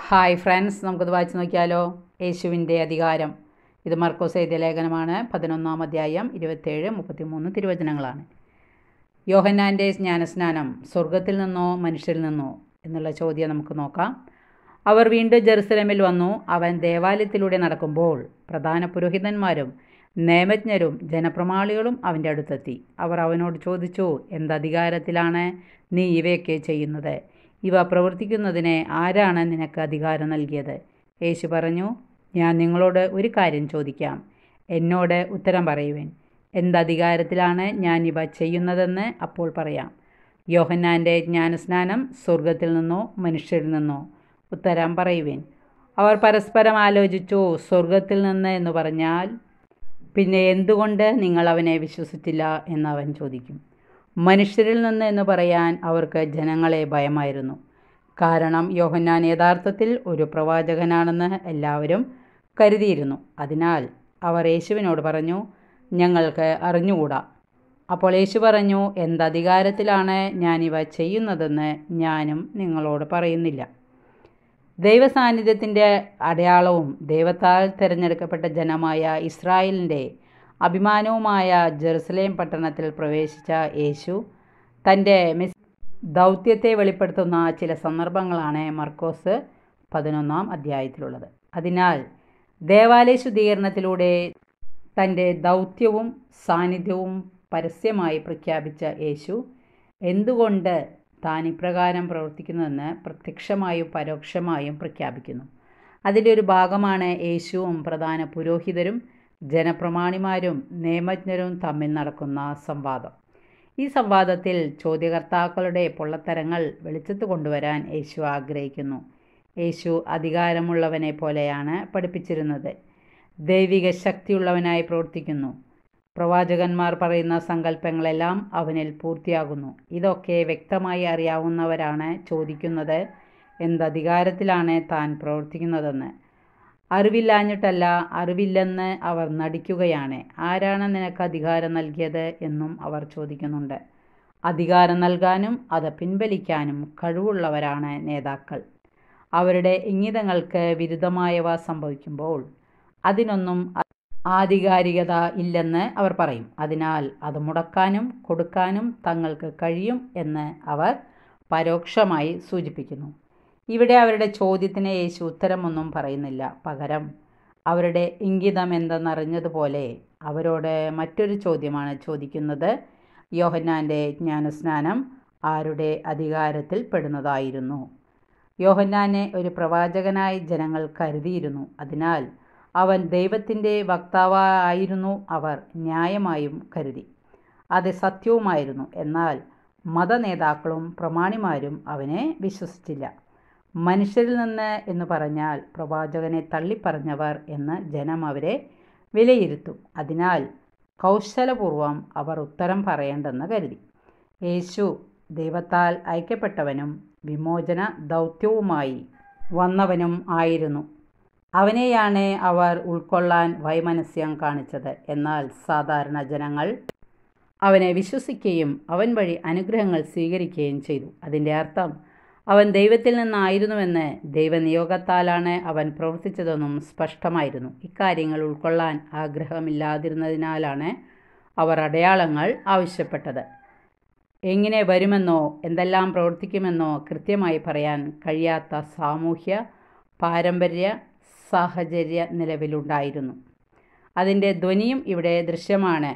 Hi friends, നമുക്കത് വായിച്ച് നോക്കിയാലോ. യേശുവിൻ്റെ അധികാരം. ഇത് മർക്കോസ് എഴുതിയ ലേഖനമാണ്. 11-ാം അധ്യായം 27-33 തിരുവചനങ്ങളാണ്. യോഹന്നാൻ്റെ ജ്ഞാനസ്നാനം സ്വർഗത്തിൽ നിന്നോ മനുഷ്യരിൽ നിന്നോ എന്നുള്ള ചോദ്യം നമുക്ക് നോക്കാം. അവർ വീണ്ടും ജെറുസലേമിൽ വന്നു. അവൻ ദേവാലയത്തിലൂടെ നടക്കുമ്പോൾ പ്രധാന പുരോഹിതന്മാരും നിയമജ്ഞരും ജനപ്രമാണികളും അവൻ്റെ അടുത്തെത്തി. അവർ അവനോട് ചോദിച്ചു, എന്തധികാരത്തിലാണ് നീ ഇവയൊക്കെ ചെയ്യുന്നത്? ഇവ പ്രവർത്തിക്കുന്നതിന് ആരാണ് നിനക്ക് അധികാരം നൽകിയത്? യേശു പറഞ്ഞു, ഞാൻ നിങ്ങളോട് ഒരു കാര്യം ചോദിക്കാം, എന്നോട് ഉത്തരം പറയുവിൻ. എന്തധികാരത്തിലാണ് ഞാൻ ഇവ ചെയ്യുന്നതെന്ന് അപ്പോൾ പറയാം. യോഹന്നാൻ്റെ ജ്ഞാനസ്നാനം സ്വർഗത്തിൽ നിന്നോ മനുഷ്യരിൽ നിന്നോ? ഉത്തരം പറയുവിൻ. അവർ പരസ്പരം ആലോചിച്ചു. സ്വർഗത്തിൽ നിന്ന് എന്ന് പറഞ്ഞാൽ പിന്നെ എന്തുകൊണ്ട് നിങ്ങൾ അവനെ വിശ്വസിച്ചില്ല എന്നവൻ ചോദിക്കും. മനുഷ്യരിൽ നിന്ന് എന്ന് പറയാൻ അവർക്ക് ജനങ്ങളെ ഭയമായിരുന്നു. കാരണം യോഹന്നാൻ യഥാർത്ഥത്തിൽ ഒരു പ്രവാചകനാണെന്ന് എല്ലാവരും കരുതിയിരുന്നു. അതിനാൽ അവർ യേശുവിനോട് പറഞ്ഞു, ഞങ്ങൾക്ക് അറിഞ്ഞുകൂടാ. അപ്പോൾ യേശു പറഞ്ഞു, എന്തധികാരത്തിലാണ് ഞാനിവ ചെയ്യുന്നതെന്ന് ഞാനും നിങ്ങളോട് പറയുന്നില്ല. ദൈവസാന്നിധ്യത്തിൻ്റെ അടയാളവും ദൈവത്താൽ തിരഞ്ഞെടുക്കപ്പെട്ട ജനമായ ഇസ്രായേലിൻ്റെ അഭിമാനവുമായ ജെറുസലേം പട്ടണത്തിൽ പ്രവേശിച്ച യേശു തൻ്റെ ദൗത്യത്തെ വെളിപ്പെടുത്തുന്ന ചില സന്ദർഭങ്ങളാണ് മർക്കോസ് 11-ാം അധ്യായത്തിലുള്ളത്. അതിനാൽ ദേവാലയ ശുദ്ധീകരണത്തിലൂടെ തൻ്റെ ദൗത്യവും സാന്നിധ്യവും പരസ്യമായി പ്രഖ്യാപിച്ച യേശു എന്തുകൊണ്ട് താൻ ഇപ്രകാരം പ്രവർത്തിക്കുന്നതെന്ന് പ്രത്യക്ഷമായും പരോക്ഷമായും പ്രഖ്യാപിക്കുന്നു. അതിൻ്റെ ഒരു ഭാഗമാണ് യേശുവും പ്രധാന പുരോഹിതരും ജനപ്രമാണിമാരും നിയമജ്ഞരും തമ്മിൽ നടക്കുന്ന സംവാദം. ഈ സംവാദത്തിൽ ചോദ്യകർത്താക്കളുടെ പൊള്ളത്തരങ്ങൾ വെളിച്ചത്ത് കൊണ്ടുവരാൻ യേശു ആഗ്രഹിക്കുന്നു. യേശു അധികാരമുള്ളവനെ പോലെയാണ് പഠിപ്പിച്ചിരുന്നത്. ദൈവിക ശക്തിയുള്ളവനായി പ്രവർത്തിക്കുന്നു. പ്രവാചകന്മാർ പറയുന്ന സങ്കല്പങ്ങളെല്ലാം അവനിൽ പൂർത്തിയാകുന്നു. ഇതൊക്കെ വ്യക്തമായി അറിയാവുന്നവരാണ് ചോദിക്കുന്നത്, എന്തധികാരത്തിലാണ് താൻ പ്രവർത്തിക്കുന്നതെന്ന്. അറിവില്ലാഞ്ഞിട്ടല്ല, അറിവില്ലെന്ന് അവർ നടിക്കുകയാണ്. ആരാണ് നിനക്ക് അധികാരം നൽകിയത് എന്നും അവർ ചോദിക്കുന്നുണ്ട്. അധികാരം നൽകാനും അത് പിൻവലിക്കാനും കഴിവുള്ളവരാണ് നേതാക്കൾ. അവരുടെ ഇംഗിതങ്ങൾക്ക് വിരുദ്ധമായവ സംഭവിക്കുമ്പോൾ അതിനൊന്നും ആധികാരികത ഇല്ലെന്ന് അവർ പറയും. അതിനാൽ അത് മുടക്കാനും കൊടുക്കാനും തങ്ങൾക്ക് കഴിയും എന്ന് അവർ പരോക്ഷമായി സൂചിപ്പിക്കുന്നു. ഇവിടെ അവരുടെ ചോദ്യത്തിന് യേശു ഉത്തരമൊന്നും പറയുന്നില്ല. പകരം അവരുടെ ഇംഗിതം എന്തെന്നറിഞ്ഞതുപോലെ അവരോട് മറ്റൊരു ചോദ്യമാണ് ചോദിക്കുന്നത്. യോഹന്നാൻ്റെ ജ്ഞാനസ്നാനം ആരുടെ അധികാരത്തിൽ പെടുന്നതായിരുന്നു? യോഹന്നാനെ ഒരു പ്രവാചകനായി ജനങ്ങൾ കരുതിയിരുന്നു. അതിനാൽ അവൻ ദൈവത്തിൻ്റെ വക്താവായിരുന്നു അവർ ന്യായമായും കരുതി. അത് സത്യവുമായിരുന്നു. എന്നാൽ മതനേതാക്കളും പ്രമാണിമാരും അവനെ വിശ്വസിച്ചില്ല. മനുഷ്യരിൽ നിന്ന് എന്ന് പറഞ്ഞാൽ പ്രവാചകനെ തള്ളിപ്പറഞ്ഞവർ എന്ന് ജനം അവരെ വിലയിരുത്തും. അതിനാൽ കൗശലപൂർവം അവർ ഉത്തരം പറയേണ്ടെന്ന് കരുതി. യേശു ദൈവത്താൽ അയക്കപ്പെട്ടവനും വിമോചന ദൗത്യവുമായി വന്നവനും ആയിരുന്നു. അവനെയാണ് അവർ ഉൾക്കൊള്ളാൻ വൈമനസ്യം കാണിച്ചത്. എന്നാൽ സാധാരണ ജനങ്ങൾ അവനെ വിശ്വസിക്കുകയും അവൻ വഴി അനുഗ്രഹങ്ങൾ സ്വീകരിക്കുകയും ചെയ്തു. അതിൻ്റെ അർത്ഥം അവൻ ദൈവത്തിൽ നിന്നായിരുന്നുവെന്ന് ദൈവനിയോഗത്താലാണ് അവൻ പ്രവർത്തിച്ചതെന്നും സ്പഷ്ടമായിരുന്നു. ഇക്കാര്യങ്ങൾ ഉൾക്കൊള്ളാൻ ആഗ്രഹമില്ലാതിരുന്നതിനാലാണ് അവർ അടയാളങ്ങൾ ആവശ്യപ്പെട്ടത്. എങ്ങനെ വരുമെന്നോ എന്തെല്ലാം പ്രവർത്തിക്കുമെന്നോ കൃത്യമായി പറയാൻ കഴിയാത്ത സാമൂഹ്യ പാരമ്പര്യ സാഹചര്യ നിലവിലുണ്ടായിരുന്നു. അതിൻ്റെ ധ്വനിയും ഇവിടെ ദൃശ്യമാണ്.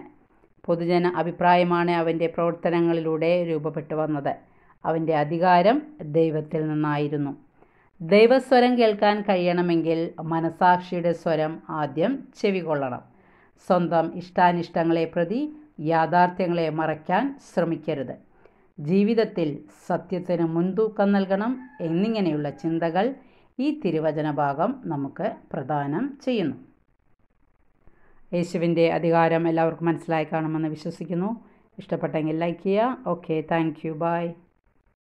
പൊതുജന അഭിപ്രായമാണ് അവൻ്റെ പ്രവർത്തനങ്ങളിലൂടെ രൂപപ്പെട്ടു വന്നത്. അവൻ്റെ അധികാരം ദൈവത്തിൽ നിന്നായിരുന്നു. ദൈവസ്വരം കേൾക്കാൻ കഴിയണമെങ്കിൽ മനസാക്ഷിയുടെ സ്വരം ആദ്യം ചെവികൊള്ളണം. സ്വന്തം ഇഷ്ടാനിഷ്ടങ്ങളെ പ്രതി യാഥാർത്ഥ്യങ്ങളെ മറയ്ക്കാൻ ശ്രമിക്കരുത്. ജീവിതത്തിൽ സത്യത്തിന് മുൻതൂക്കം നൽകണം എന്നിങ്ങനെയുള്ള ചിന്തകൾ ഈ തിരുവചന ഭാഗം നമുക്ക് പ്രദാനം ചെയ്യുന്നു. യേശുവിൻ്റെ അധികാരം എല്ലാവർക്കും മനസ്സിലായി കാണുമെന്ന് വിശ്വസിക്കുന്നു. ഇഷ്ടപ്പെട്ടെങ്കിൽ ലൈക്ക് ചെയ്യുക. Okay, thank you, by.